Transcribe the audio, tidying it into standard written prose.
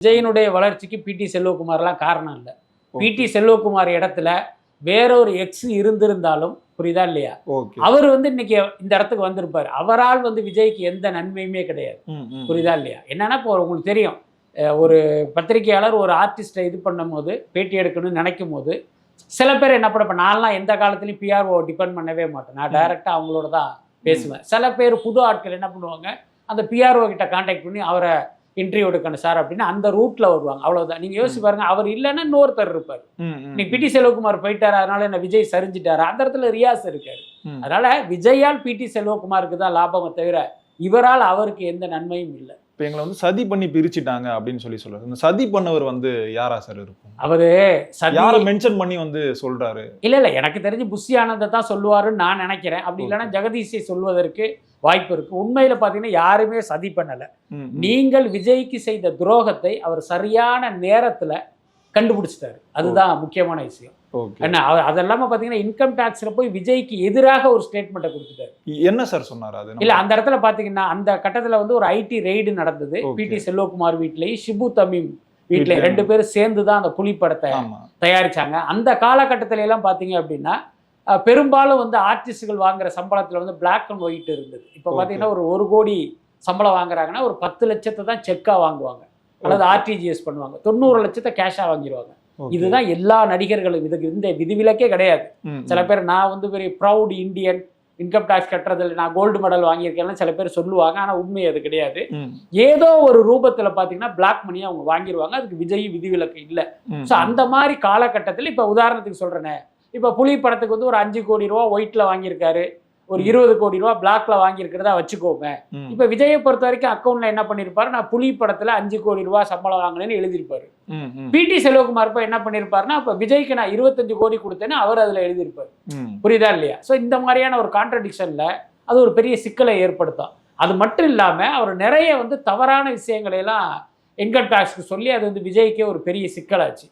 விஜயனுடைய வளர்ச்சிக்கு பிடி செல்வகுமார்லாம் காரணம் இல்லை. பிடி செல்வகுமார் இடத்துல வேறொரு எக்ஸ் இருந்திருந்தாலும், புரியுதா இல்லையா, அவர் இன்னைக்கு இந்த இடத்துக்கு வந்திருப்பார். அவரால் விஜய்க்கு எந்த நன்மையுமே கிடையாது. புரியுதா இல்லையா? என்னன்னா இப்போ உங்களுக்கு தெரியும், ஒரு பத்திரிகையாளர் ஒரு ஆர்டிஸ்டை இது பண்ணும் போது, பேட்டி எடுக்கணும்னு நினைக்கும் போது, சில பேர் என்ன பண்ண, நான்லாம் எந்த காலத்துலையும் பிஆர்ஓ டிபெண்ட் பண்ணவே மாட்டேன். நான் டைரெக்டாக அவங்களோட தான் பேசுவேன். சில பேர் புது ஆட்கள் என்ன பண்ணுவாங்க, அந்த பிஆர்ஓ கிட்ட கான்டாக்ட் பண்ணி அவரை இன்டர்வியூ எடுக்கணும் சார் அப்படின்னு அந்த ரூட்ல வருவாங்க. அவ்வளவுதான். நீங்க யோசிச்சு பாருங்க, அவர் இல்லைன்னா இன்னொருத்தர் இருப்பார். நீ பிடி செல்வகுமார் போயிட்டாரு, அதனால என்ன விஜய் சரிஞ்சிட்டாரு, அந்த இடத்துல ரியாஸ் இருக்காரு. அதனால விஜயால் பிடி செல்வகுமாருக்கு தான் லாபமே தவிர இவரால் அவருக்கு எந்த நன்மையும் இல்லை. இப்போ எங்களை சதி பண்ணி பிரிச்சுட்டாங்க அப்படின்னு சொல்றாரு. இந்த சதி பண்ணவர் யாரா சார் இருக்கும்? அவரு யாரை மென்ஷன் பண்ணி சொல்றாரு? இல்ல எனக்கு தெரிஞ்சு புஷி ஆனந்தை தான் சொல்லுவாருன்னு நான் நினைக்கிறேன். அப்படி இல்லைன்னா ஜெகதீஷை சொல்வதற்கு வாய்ப்பு இருக்கு. உண்மையில பாத்தீங்கன்னா யாருமே சதி பண்ணல. நீங்கள் விஜய்க்கு செய்த துரோகத்தை அவர் சரியான நேரத்துல கண்டுபிடிச்சிட்டாரு. அதுதான் முக்கியமான விஷயம். என்ன அதெல்லாம பாத்தீங்கன்னா இன்கம் டாக்ஸ்ல போய் விஜய்க்கு எதிராக ஒரு ஸ்டேட்மெண்ட்டை கொடுத்துட்டாரு. என்ன சார் சொன்னாரு? அது இல்ல, அந்த இடத்துல பாத்தீங்கன்னா அந்த கட்டத்துல ஒரு ஐடி ரெய்டு நடந்தது. பிடி செல்வகுமார் வீட்லயும் ஷிபு தமீம் வீட்டுல 2 பேரும் சேர்ந்து தான் அந்த புலி படத்தை தயாரிச்சாங்க. அந்த காலகட்டத்தில எல்லாம் பாத்தீங்க அப்படின்னா பெரும்பாலும் ஆர்டிஸ்டுகள் வாங்குற சம்பளத்துல பிளாக் அண்ட் ஒயிட் இருந்தது. இப்ப பாத்தீங்கன்னா ஒரு 1 கோடி சம்பளம் வாங்குறாங்கன்னா ஒரு 10 லட்சத்தை தான் செக்கா வாங்குவாங்க அல்லது ஆர்டிஜிஎஸ் பண்ணுவாங்க. 90 லட்சத்தை கேஷா வாங்கிடுவாங்க. இதுதான் எல்லா நடிகர்களும். இதுக்கு இந்த விதிவிலக்கே கிடையாது. சில பேர் நான் பெரிய ப்ரௌட் இந்தியன், இன்கம் டாக்ஸ் கட்டுறதுல நான் கோல்டு மெடல் வாங்கியிருக்கேன்னு சில பேர் சொல்லுவாங்க. ஆனா உண்மை அது கிடையாது. ஏதோ ஒரு ரூபத்துல பாத்தீங்கன்னா பிளாக் மணியை அவங்க வாங்கிடுவாங்க. அதுக்கு விஜய் விதிவிலக்கு இல்லை. ஸோ அந்த மாதிரி காலகட்டத்தில் இப்ப உதாரணத்துக்கு சொல்றேனே, இப்ப புலி படத்துக்கு ஒரு 5 கோடி ரூபா ஒயிட்ல வாங்கியிருக்காரு, ஒரு 20 கோடி ரூபா பிளாக்ல வாங்கியிருக்கிறதா வச்சுக்கோங்க. இப்ப விஜயை பொறுத்த வரைக்கும் அக்கௌண்ட்ல என்ன பண்ணிருப்பாரு, நான் புலி படத்துல 5 கோடி ரூபா சம்பளம் வாங்கினேன்னு எழுதியிருப்பாரு. பிடி செல்வகுமார் என்ன பண்ணிருப்பாருன்னா, அப்ப விஜய்க்கு நான் 25 கோடி கொடுத்தேன்னு அவர் அதுல எழுதியிருப்பாரு. புரியுதா இல்லையா? ஸோ இந்த மாதிரியான ஒரு கான்ட்ரடிக்ஷன்ல அது ஒரு பெரிய சிக்கலை ஏற்படுத்தும். அது மட்டும் இல்லாம அவர் நிறைய தவறான விஷயங்களை எல்லாம் இன்கம் டாக்ஸ்க்கு சொல்லி அது விஜய்க்கே ஒரு பெரிய சிக்கலாச்சு.